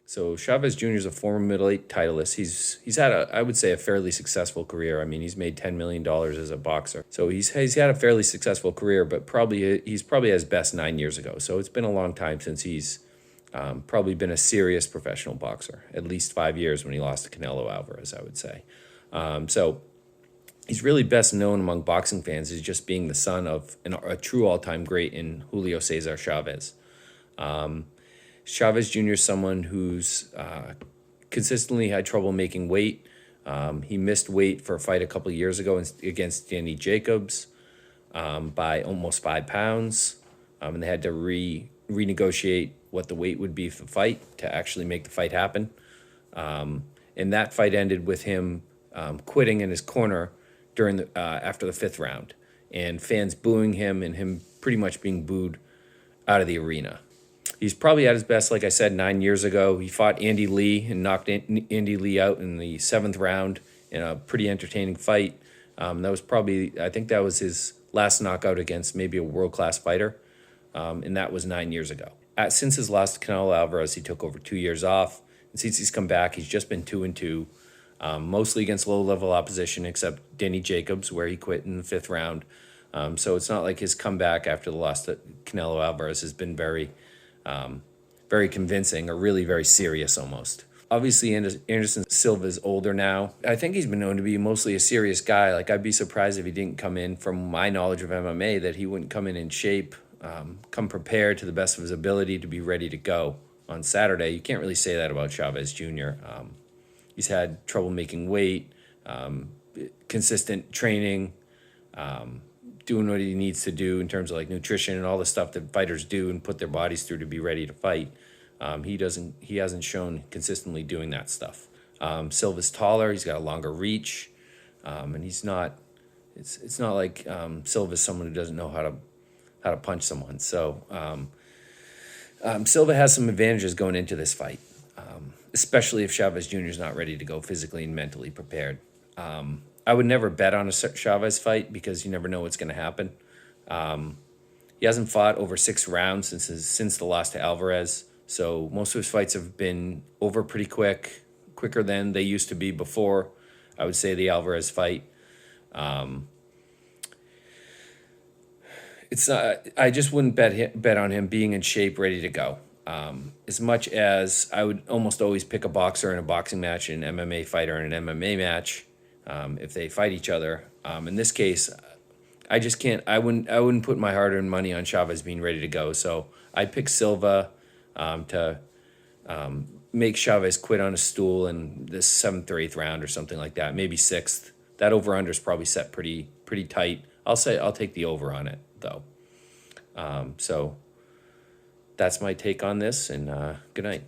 So Chavez Jr. is a former middleweight titleist. He's had I would say, a fairly successful career. I mean, he's made $10 million as a boxer. So he's had a fairly successful career, but he's probably at his best 9 years ago. So it's been a long time since he's probably been a serious professional boxer. At least 5 years when he lost to Canelo Alvarez, I would say. So he's really best known among boxing fans as just being the son of a true all-time great in Julio Cesar Chavez. Chavez Jr. is someone who's consistently had trouble making weight. He missed weight for a fight a couple of years ago against Danny Jacobs by almost 5 pounds. And they had to renegotiate what the weight would be for the fight to actually make the fight happen. And that fight ended with him quitting in his corner during after the 5th round, and fans booing him and him pretty much being booed out of the arena. He's probably at his best, like I said, 9 years ago. He fought Andy Lee and knocked Andy Lee out in the 7th round in a pretty entertaining fight. That was probably, I think that was his last knockout against maybe a world-class fighter, and that was 9 years ago. Since his loss to Canelo Alvarez, he took over 2 years off, and since he's come back, he's just been 2-2, mostly against low-level opposition, except Danny Jacobs, where he quit in the 5th round. So it's not like his comeback after the loss to Canelo Alvarez has been very convincing, or really very serious almost. Obviously, Anderson Silva is older now. I think he's been known to be mostly a serious guy. Like, I'd be surprised if he didn't come in, from my knowledge of MMA, that he wouldn't come in shape, come prepared to the best of his ability to be ready to go on Saturday. You can't really say that about Chavez Jr. He's had trouble making weight, consistent training, doing what he needs to do in terms of like nutrition and all the stuff that fighters do and put their bodies through to be ready to fight. He hasn't shown consistently doing that stuff. Silva's taller, he's got a longer reach, and it's not like Silva's someone who doesn't know how to punch someone. So Silva has some advantages going into this fight, especially if Chavez Jr. is not ready to go physically and mentally prepared. I would never bet on a Chavez fight because you never know what's going to happen. He hasn't fought over 6 rounds since the loss to Alvarez, so most of his fights have been over pretty quicker than they used to be before, I would say, the Alvarez fight. I just wouldn't bet on him being in shape, ready to go. As much as I would almost always pick a boxer in a boxing match and an MMA fighter in an MMA match, if they fight each other. In this case, I just can't. I wouldn't put my hard-earned money on Chavez being ready to go. So I'd pick Silva to make Chavez quit on a stool in the 7th or 8th round or something like that, maybe 6th. That over/under is probably set pretty tight. I'll take the over on it though. So that's my take on this, and good night.